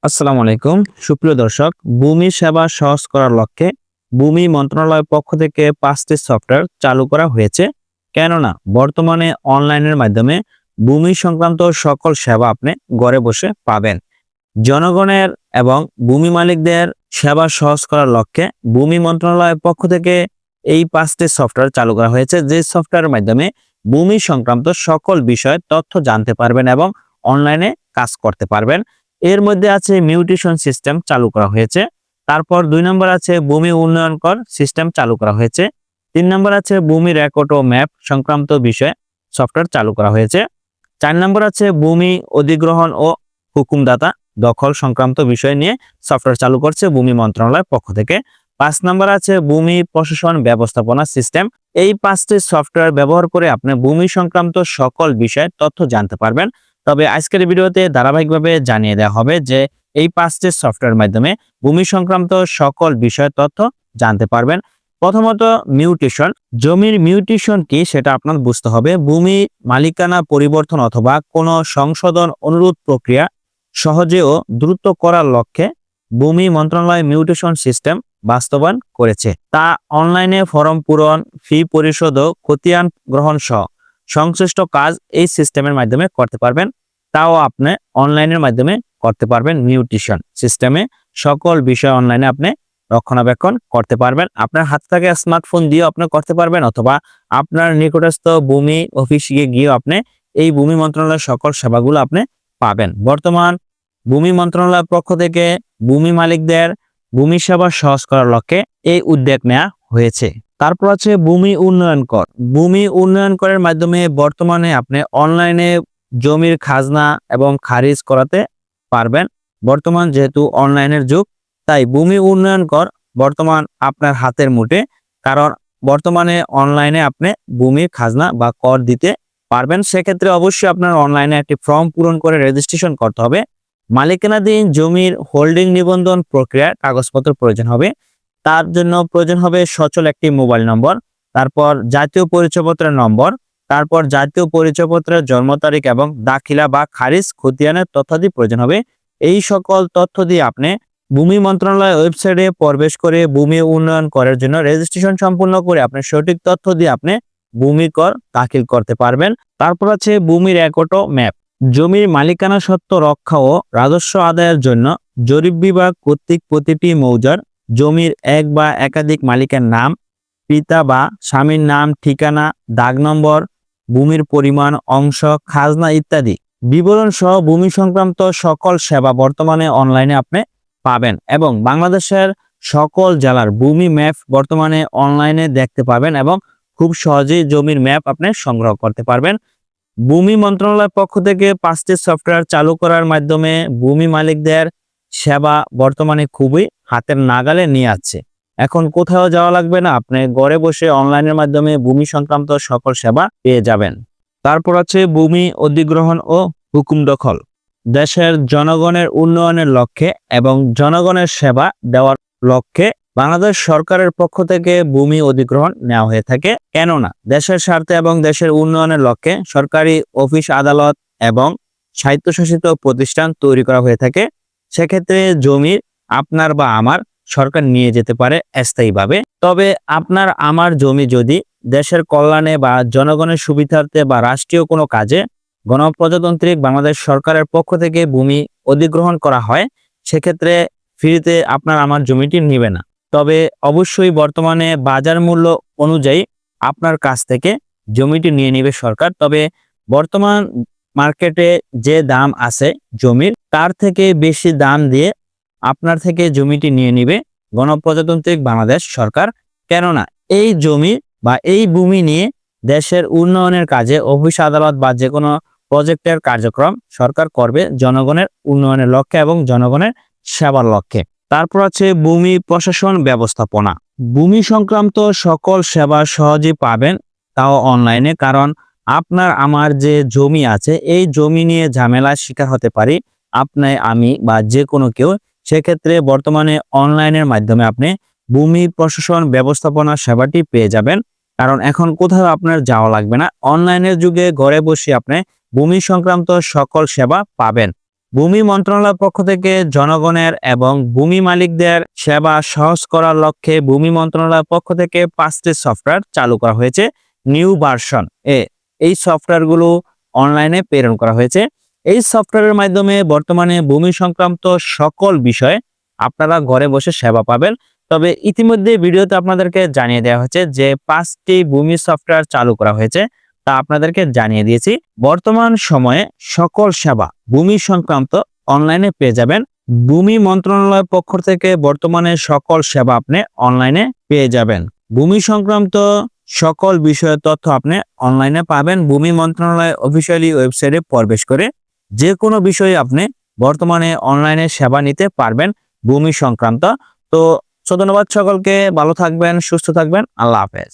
আসসালামু আলাইকুম সুপ্রিয় দর্শক, ভূমি সেবা সহজ করার লক্ষ্যে ভূমি মন্ত্রণালয়ের পক্ষ থেকে 5টি সফটওয়্যার চালু করা হয়েছে। কেননা বর্তমানে অনলাইনের মাধ্যমে ভূমি সংক্রান্ত সকল সেবা আপনি ঘরে বসে পাবেন। জনগণের এবং ভূমি মালিকদের সেবা সহজ করার লক্ষ্যে ভূমি মন্ত্রণালয়ের পক্ষ থেকে এই 5টি সফটওয়্যার চালু করা হয়েছে, যে সফটওয়্যারের মাধ্যমে ভূমি সংক্রান্ত সকল বিষয়ে তথ্য জানতে পারবেন এবং অনলাইনে কাজ করতে পারবেন। এর মধ্যে আছে মিউটেশন সিস্টেম চালু করা হয়েছে। তারপর 2 নম্বর আছে ভূমি উন্নয়ন কর সিস্টেম চালু করা হয়েছে। 3 নম্বর আছে ভূমি রেকর্ড ও ম্যাপ সংক্রান্ত বিষয়ে সফটওয়্যার চালু করা হয়েছে। 4 নম্বর আছে ভূমি অধিগ্রহণ ও হুকুমদাতা দখল সংক্রান্ত বিষয় নিয়ে সফটওয়্যার চালু করছে ভূমি মন্ত্রণালয়ের পক্ষ থেকে। 5 নম্বর আছে ভূমি প্রশাসন ব্যবস্থাপনা সিস্টেম। এই 5টি সফটওয়্যার ব্যবহার করে আপনি ভূমি সংক্রান্ত সকল বিষয়ে তথ্য জানতে পারবেন। তবে আজকের ভিডিওতে ধারাবাহিকভাবে জানিয়ে দেওয়া হবে যে এই 5টি সফটওয়্যার মাধ্যমে ভূমি সংক্রান্ত সকল বিষয় তথ্য জানতে পারবেন। প্রথমত মিউটেশন। জমির মিউটেশন কি সেটা আপনার বুঝতে হবে। ভূমি মালিকানা পরিবর্তন অথবা কোনো সংশোধন অনুরোধ প্রক্রিয়া সহজে ও দ্রুত করার লক্ষ্যে ভূমি মন্ত্রণালয় মিউটেশন সিস্টেম বাস্তবায়ন করেছে। তা অনলাইনে ফর্ম পূরণ, ফি পরিশোধ ও খতিয়ান গ্রহণ সহ সংশ্লিষ্ট কাজ এই সিস্টেমের মাধ্যমে করতে পারবেন। তাও আপনি অনলাইনের মাধ্যমে করতে পারবেন। মিউটেশন সিস্টেমে সকল বিষয় অনলাইনে আপনি রক্ষণাবেক্ষণ করতে পারবেন। আপনার হাত থেকে স্মার্টফোন দিয়ে আপনি করতে পারবেন, অথবা আপনার নিকটস্থ ভূমি অফিসে গিয়ে আপনি এই ভূমি মন্ত্রণালয়ের সকল সেবাগুলো আপনি পাবেন। বর্তমান ভূমি মন্ত্রণালয়ের পক্ষ থেকে ভূমি মালিকদের ভূমি সেবা সহজ করার লক্ষ্যে এই উদ্যোগ নেওয়া হয়েছে। তারপর আছে ভূমি উন্নয়ন কর। ভূমি উন্নয়ন করের মাধ্যমে বর্তমানে আপনি অনলাইনে জমির খাজনা এবং খারিজ করাতে পারবেন। বর্তমান যেহেতু অনলাইনের যুগ, তাই ভূমি উন্নয়ন কর বর্তমান আপনার হাতের মুঠে। কারণ বর্তমানে অনলাইনে আপনি ভূমির খাজনা বা কর দিতে পারবেন। সেক্ষেত্রে অবশ্যই আপনার অনলাইনে একটি ফর্ম পূরণ করে রেজিস্ট্রেশন করতে হবে। মালিকানাধীন জমির হোল্ডিং নিবন্ধন প্রক্রিয়ার কাগজপত্র প্রয়োজন হবে। তার জন্য প্রয়োজন হবে সচল একটি মোবাইল নম্বর, তারপর জাতীয় পরিচয়পত্রের নম্বর, তারপর জাতীয় পরিচয়পত্রের জন্ম তারিখ এবং দাখিলা বা খারিজ খতিয়ানের তথ্যাদি প্রয়োজন হবে। এই সকল তথ্য দিয়ে আপনি ভূমি মন্ত্রণালয় ওয়েবসাইটে প্রবেশ করে ভূমি উন্নয়ন করার জন্য রেজিস্ট্রেশন সম্পূর্ণ করে আপনি সঠিক তথ্য দিয়ে আপনি ভূমি কর দাখিল করতে পারবেন। তারপর আছে ভূমি রেকর্ড ও ম্যাপ। জমির মালিকানা সত্ত্ব রক্ষা ও রাজস্ব আদায়ের জন্য জরিপ বিভাগ কর্তৃক প্রতিটি মৌজার জমির এক বা একাধিক মালিকের নাম, পিতা বা স্বামীর নাম, ঠিকানা, দাগ নম্বর, ভূমির পরিমাণ, অংশ, খাজনা ইত্যাদি বিবরণ সহ ভূমি সংক্রান্ত সকল সেবা বর্তমানে অনলাইনে আপনি পাবেন। এবং বাংলাদেশের সকল জেলার ভূমি ম্যাপ বর্তমানে অনলাইনে দেখতে পাবেন এবং খুব সহজেই জমির ম্যাপ আপনি সংগ্রহ করতে পারবেন। ভূমি মন্ত্রণালয়ের পক্ষ থেকে 5টি সফটওয়্যার চালু করার মাধ্যমে ভূমি মালিকদের সেবা বর্তমানে খুবই হাতের নাগালে নিয়ে আসছে। এখন কোথাও যাওয়া লাগবে না, আপনি ঘরে বসে অনলাইনের মাধ্যমে ভূমি সংক্রান্ত সকল সেবা পেয়ে যাবেন। তারপর আছে ভূমি অধিগ্রহণ ও হুকুম দখল। দেশের জনগণের উন্নয়নের লক্ষ্যে এবং জনগণের সেবা দেওয়ার লক্ষ্যে বাংলাদেশ সরকারের পক্ষ থেকে ভূমি অধিগ্রহণ নেওয়া হয়ে থাকে। কেননা দেশের স্বার্থে এবং দেশের উন্নয়নের লক্ষ্যে সরকারি অফিস, আদালত এবং স্বায়ত্তশাসিত প্রতিষ্ঠান তৈরি করা হয়ে থাকে। সেক্ষেত্রে জমির আপনার বা আমার সরকার নিয়ে যেতে পারে স্থায়ীভাবে। তবে আপনার আমার জমি যদি দেশের কল্যাণে বা জনগণের সুবিধার্থে বা রাষ্ট্রীয় কোনো কাজে গণপ্রজাতান্ত্রিক বাংলাদেশ সরকারের পক্ষ থেকে ভূমি অধিগ্রহণ করা হয়, সেক্ষেত্রে ফ্রিতে আপনার আমার জমিটি নিবে না। তবে অবশ্যই বর্তমানে বাজার মূল্য অনুযায়ী আপনার কাছ থেকে জমিটি নিয়ে নিবে সরকার। তবে বর্তমান মার্কেটে যে দাম আছে জমির, তার থেকে বেশি দাম দিয়ে আপনার থেকে জমিটি নিয়ে নিবে গণপ্রজাতান্ত্রিক বাংলাদেশ সরকার। কেননা এই জমি বা এই ভূমি নিয়ে দেশের উন্নয়নের কাজে অফিস, আদালত বা যে কোনো প্রজেক্টের কার্যক্রম সরকার করবে জনগণের উন্নয়নের লক্ষ্যে এবং জনগণের সেবার লক্ষ্যে। তারপর আছে ভূমি প্রশাসন ব্যবস্থাপনা। ভূমি সংক্রান্ত সকল সেবা সহজেই পাবেন, তাও অনলাইনে। কারণ আপনার আমার যে জমি আছে, এই জমি নিয়ে ঝামেলার শিকার হতে পারি আপনি, আমি বা যে কোনো কেউ। সেক্ষেত্রে বর্তমানে অনলাইনের মাধ্যমে আপনি ভূমি প্রশাসন ব্যবস্থাপনা সেবাটি পেয়ে যাবেন। কারণ এখন কোথাও আপনার যাওয়া লাগবে না, অনলাইনের যুগে ঘরে বসে আপনি ভূমি সংক্রান্ত সকল সেবা পাবেন। ভূমি মন্ত্রণালয়ের পক্ষ থেকে জনগণের এবং ভূমি মালিকদের সেবা সহজ করার লক্ষ্যে ভূমি মন্ত্রণালয়ের পক্ষ থেকে 5টি সফটওয়্যার চালু করা হয়েছে। নিউ ভার্সন এই সফটওয়্যারগুলো অনলাইনে প্রেরণ করা হয়েছে। এই সফটওয়্যারের মাধ্যমে বর্তমানে ভূমি সংক্রান্ত সকল বিষয়ে আপনারা ঘরে বসে সেবা পাবেন। তবে ইতিমধ্যে ভিডিওতে আপনাদেরকে জানিয়ে দেওয়া হয়েছে যে 5টি ভূমি সফটওয়্যার চালু করা হয়েছে, তা আপনাদেরকে জানিয়ে দিয়েছি। বর্তমান সময়ে সকল সেবা ভূমি সংক্রান্ত অনলাইনে পেয়ে যাবেন। ভূমি মন্ত্রণালয়ের পক্ষ থেকে বর্তমানে সকল সেবা আপনি অনলাইনে পেয়ে যাবেন। ভূমি সংক্রান্ত সকল বিষয়ের তথ্য আপনি অনলাইনে পাবেন। ভূমি মন্ত্রণালয় অফিসিয়ালি ওয়েবসাইটে প্রবেশ করে যে কোনো বিষয়ে আপনি বর্তমানে অনলাইনে সেবা নিতে পারবেন ভূমি সংক্রান্ত। তো ধন্যবাদ সকলকে, ভালো থাকবেন, সুস্থ থাকবেন, আল্লাহ হাফেজ।